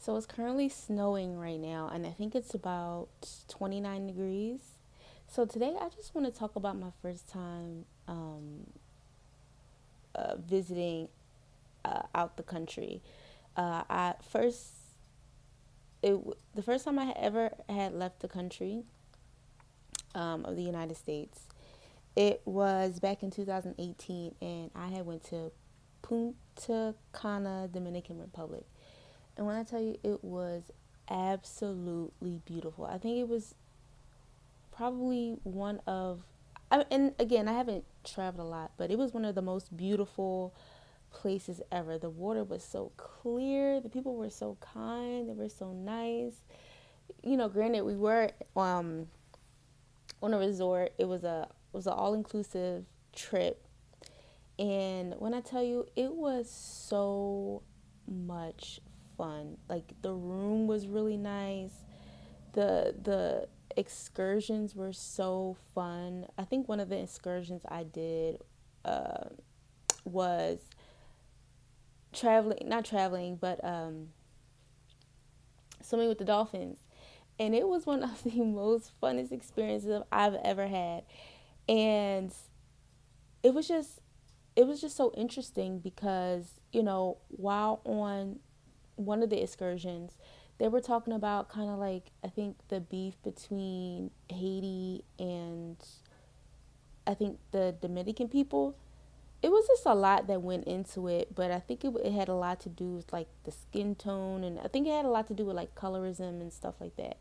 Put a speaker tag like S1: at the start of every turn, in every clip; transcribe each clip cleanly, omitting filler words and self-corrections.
S1: So it's currently snowing right now, and I think it's about 29 degrees. So today I just want to talk about my first time visiting out the country. I first the first time I ever had left the country of the United States, it was back in 2018, and I had went to Punta Cana, Dominican Republic. And when I tell you, it was absolutely beautiful. I think it was probably one of, and again, I haven't traveled a lot, but it was one of the most beautiful places ever. The water was so clear, the people were so kind, they were so nice. Granted, we were on a resort. It was an all inclusive trip, and when I tell you, it was so much fun. Like the room was really nice. The excursions were so fun. I think one of the excursions I did uh, was traveling, not traveling, but swimming with the dolphins, and it was one of the most funnest experiences I've ever had. And it was just it was just so interesting because while on one of the excursions, they were talking about kind of like, I think, the beef between Haiti and, I think, the Dominican people. It was just a lot that went into it, but I think it had a lot to do with like the skin tone, and I think it had a lot to do with like colorism and stuff like that.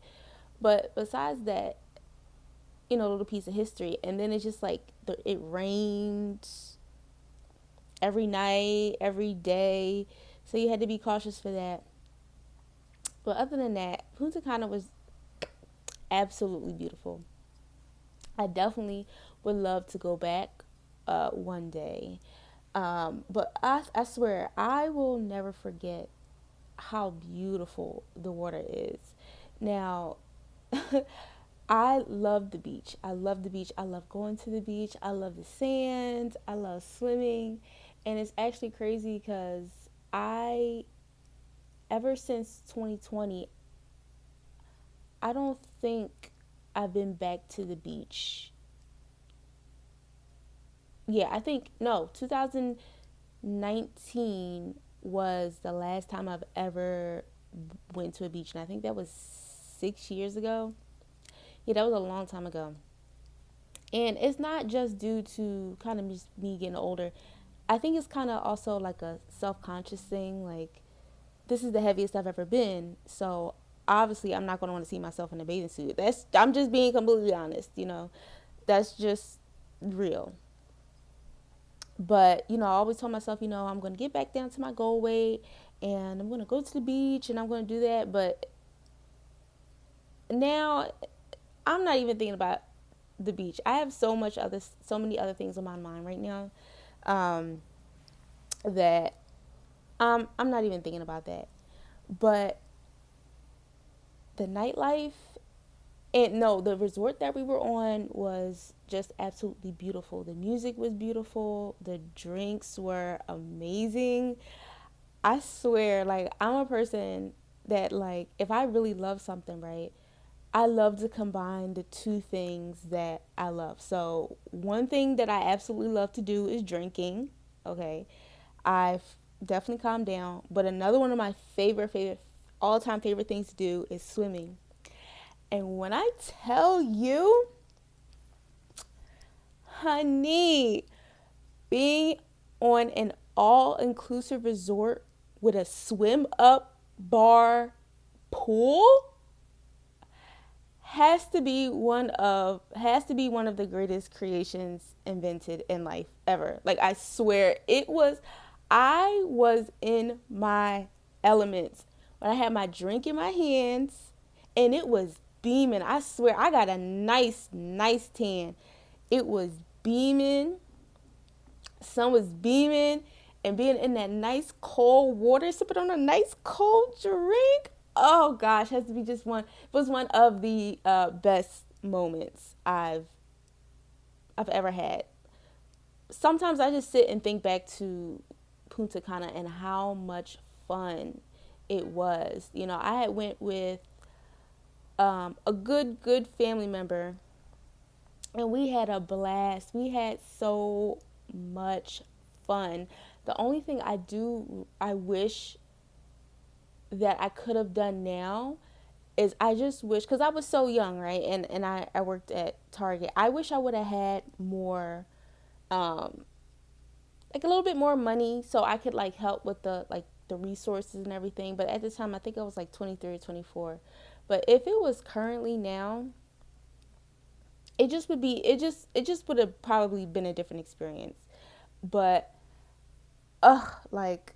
S1: But besides that, a little piece of history, and then it's just like it rained every night, every day, so you had to be cautious for that. But other than that, Punta Cana was absolutely beautiful. I definitely would love to go back one day. But I swear, I will never forget how beautiful the water is. Now, I love the beach. I love the beach. I love going to the beach. I love the sand. I love swimming. And it's actually crazy because I, ever since 2020, I don't think I've been back to the beach. Yeah, I think, no, 2019 was the last time I've ever went to a beach. And I think that was 6 years ago. Yeah, that was a long time ago. And it's not just due to kind of just me getting older. I think it's kind of also like a self conscious thing. Like, this is the heaviest I've ever been. So obviously, I'm not going to want to see myself in a bathing suit. I'm just being completely honest. That's just real. But, I always told myself, I'm going to get back down to my goal weight, and I'm going to go to the beach, and I'm going to do that. But now I'm not even thinking about the beach. I have so many other things on my mind right now, um, that I'm not even thinking about that. But the nightlife, and no, the resort that we were on was just absolutely beautiful. The music was beautiful. The drinks were amazing. I swear, like, I'm a person that, like, if I really love something, right, I love to combine the two things that I love. So, one thing that I absolutely love to do is drinking. Okay. I've definitely calmed down. But another one of my all time favorite things to do is swimming. And when I tell you, honey, being on an all inclusive resort with a swim up bar pool has to be one of the greatest creations invented in life ever. Like, I swear, I was in my elements when I had my drink in my hands, and it was beaming. I swear, I got a nice tan. It was beaming. Sun was beaming, and being in that nice cold water, sipping on a nice cold drink. Oh gosh, has to be just one. It was one of the best moments I've ever had. Sometimes I just sit and think back to Punta Cana and how much fun it was. You know, I had went with a good family member, and we had a blast. We had so much fun. The only thing I wish that I could have done now is I just wish, because I was so young, right? And I worked at Target. I wish I would have had more, um, like a little bit more money so I could like help with the resources and everything. But at the time, I think I was like 23 or 24. But if it was currently now, it just would be, it just would have probably been a different experience. But, like,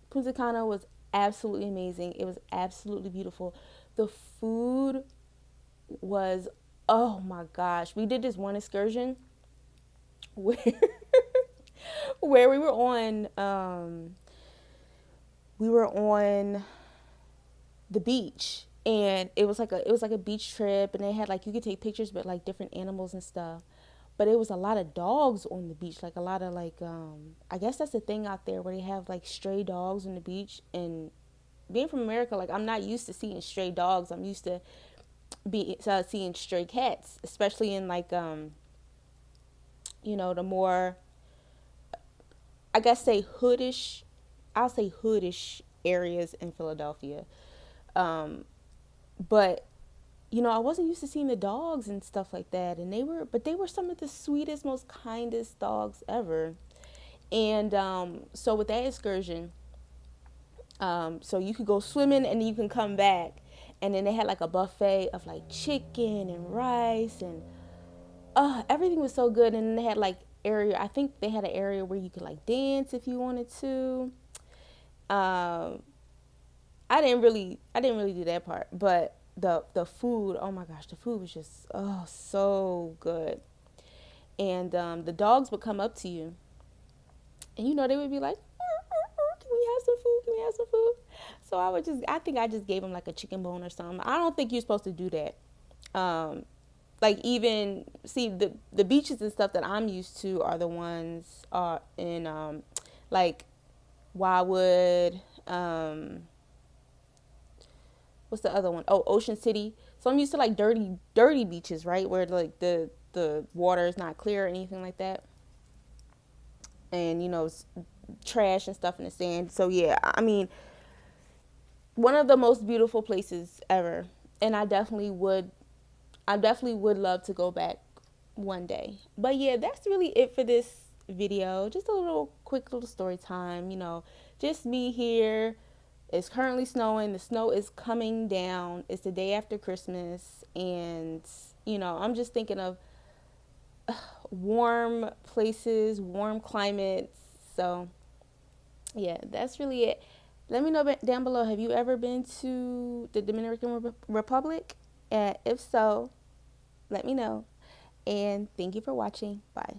S1: Punta Cana was absolutely amazing. It was absolutely beautiful. The food was, oh my gosh. We did this one excursion where where we were on the beach, and it was like a beach trip, and they had like you could take pictures with like different animals and stuff. But it was a lot of dogs on the beach, like a lot of like I guess that's the thing out there where they have like stray dogs on the beach. And being from America, like I'm not used to seeing stray dogs. I'm used to seeing stray cats, especially in like the more, I guess, say hoodish. I'll say hoodish areas in Philadelphia. Um, but I wasn't used to seeing the dogs and stuff like that, and they were some of the sweetest, most kindest dogs ever. And so with that excursion, so you could go swimming and then you can come back, and then they had like a buffet of like chicken and rice, and everything was so good. And then they had like area. I think they had an area where you could like dance if you wanted to. Um, I didn't really do that part, but the food, oh my gosh, the food was just so good. And the dogs would come up to you, and they would be like, "Can we have some food? Can we have some food?" So I think I just gave them like a chicken bone or something. I don't think you're supposed to do that. Like, even see, the beaches and stuff that I'm used to are the ones in like Wildwood. What's the other one? Oh, Ocean City. So I'm used to like dirty beaches, right, where like the water is not clear or anything like that, and trash and stuff in the sand. So yeah, I mean, one of the most beautiful places ever, and I definitely would love to go back one day. But yeah, that's really it for this video. Just a little quick little story time. Just me here. It's currently snowing. The snow is coming down. It's the day after Christmas, and I'm just thinking of warm places, warm climates. So yeah, that's really it. Let me know down below. Have you ever been to the Dominican Republic? And if so, let me know. And thank you for watching. Bye.